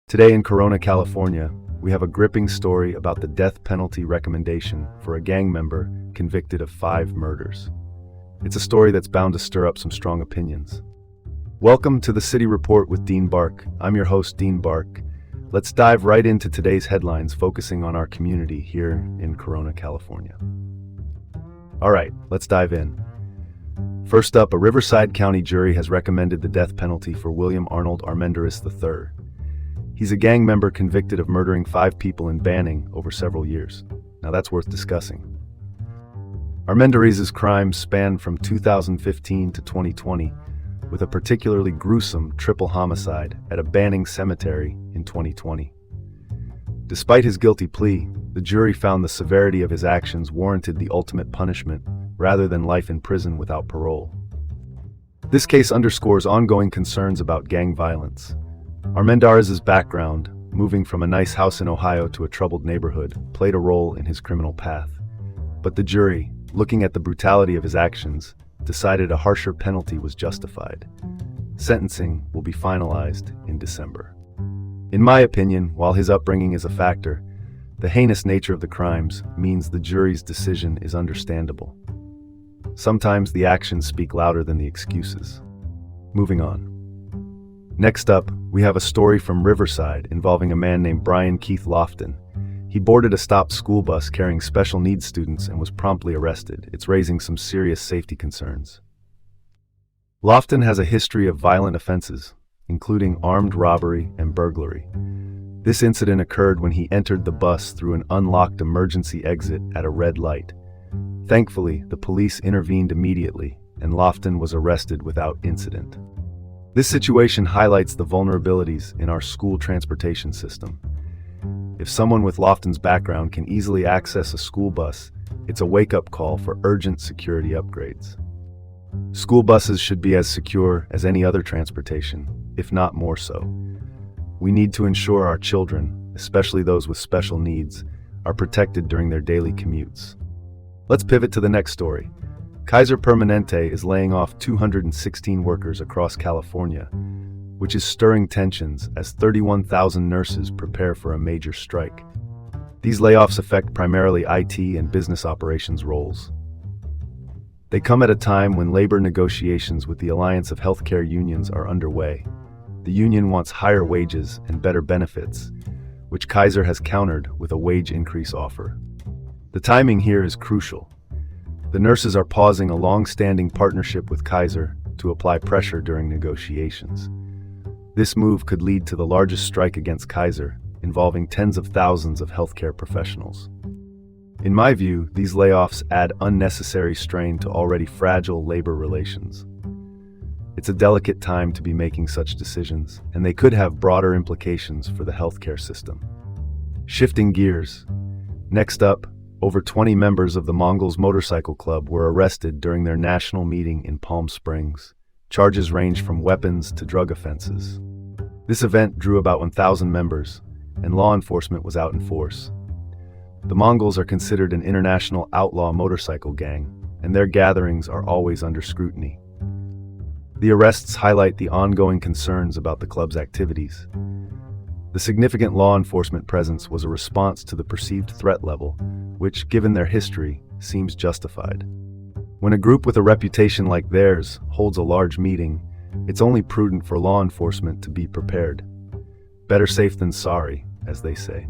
Today in Corona, California, we have a gripping story about the death penalty recommendation for a gang member convicted of 5 murders. It's a story that's bound to stir up some strong opinions. Welcome to the City Report with Dean Bark. I'm your host, Dean Bark. Let's dive right into today's headlines, focusing on our community here in Corona, California. All right, let's dive in. First up, a Riverside County jury has recommended the death penalty for William Arnold Armendariz III. He's a gang member convicted of murdering 5 people in Banning over several years. Now that's worth discussing. Armendariz's crimes spanned from 2015 to 2020, with a particularly gruesome triple homicide at a Banning cemetery in 2020. Despite his guilty plea, the jury found the severity of his actions warranted the ultimate punishment rather than life in prison without parole. This case underscores ongoing concerns about gang violence. Armendariz's background, moving from a nice house in Ohio to a troubled neighborhood, played a role in his criminal path. But the jury, looking at the brutality of his actions, decided a harsher penalty was justified. Sentencing will be finalized in December. In my opinion, while his upbringing is a factor, the heinous nature of the crimes means the jury's decision is understandable. Sometimes the actions speak louder than the excuses. Moving on. Next up, we have a story from Riverside involving a man named Brian Keith Lofton. He boarded a stopped school bus carrying special needs students and was promptly arrested. It's raising some serious safety concerns. Lofton has a history of violent offenses, including armed robbery and burglary. This incident occurred when he entered the bus through an unlocked emergency exit at a red light. Thankfully, the police intervened immediately, and Lofton was arrested without incident. This situation highlights the vulnerabilities in our school transportation system. If someone with Lofton's background can easily access a school bus, it's a wake-up call for urgent security upgrades. School buses should be as secure as any other transportation, if not more so. We need to ensure our children, especially those with special needs, are protected during their daily commutes. Let's pivot to the next story. Kaiser Permanente is laying off 216 workers across California, which is stirring tensions as 31,000 nurses prepare for a major strike. These layoffs affect primarily IT and business operations roles. They come at a time when labor negotiations with the Alliance of Healthcare Unions are underway. The union wants higher wages and better benefits, which Kaiser has countered with a wage increase offer. The timing here is crucial. The nurses are pausing a long-standing partnership with Kaiser to apply pressure during negotiations. This move could lead to the largest strike against Kaiser, involving tens of thousands of healthcare professionals. In my view, these layoffs add unnecessary strain to already fragile labor relations. It's a delicate time to be making such decisions, and they could have broader implications for the healthcare system. Shifting gears. Next up, over 20 members of the Mongols Motorcycle Club were arrested during their national meeting in Palm Springs. Charges range from weapons to drug offenses. This event drew about 1,000 members, and law enforcement was out in force. The Mongols are considered an international outlaw motorcycle gang, and their gatherings are always under scrutiny. The arrests highlight the ongoing concerns about the club's activities. The significant law enforcement presence was a response to the perceived threat level, which, given their history, seems justified. When a group with a reputation like theirs holds a large meeting, it's only prudent for law enforcement to be prepared. Better safe than sorry, as they say.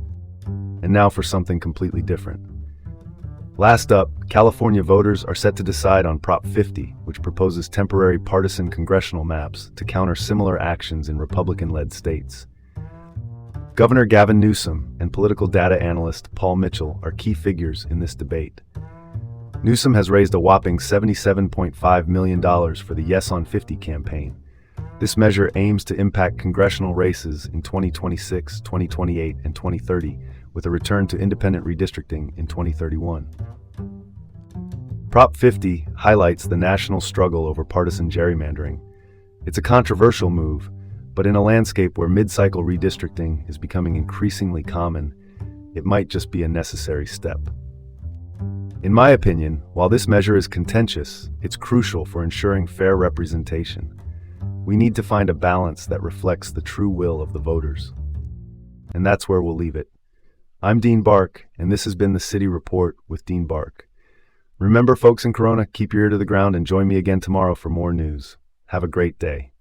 And now for something completely different. Last up, California voters are set to decide on Prop 50, which proposes temporary partisan congressional maps to counter similar actions in Republican-led states. Governor Gavin Newsom and political data analyst Paul Mitchell are key figures in this debate. Newsom has raised a whopping $77.5 million for the Yes on 50 campaign. This measure aims to impact congressional races in 2026, 2028, and 2030, with a return to independent redistricting in 2031. Prop 50 highlights the national struggle over partisan gerrymandering. It's a controversial move, but in a landscape where mid-cycle redistricting is becoming increasingly common, it might just be a necessary step. In my opinion, while this measure is contentious, it's crucial for ensuring fair representation. We need to find a balance that reflects the true will of the voters. And that's where we'll leave it. I'm Dean Bark, and this has been the City Report with Dean Bark. Remember, folks in Corona, keep your ear to the ground and join me again tomorrow for more news. Have a great day.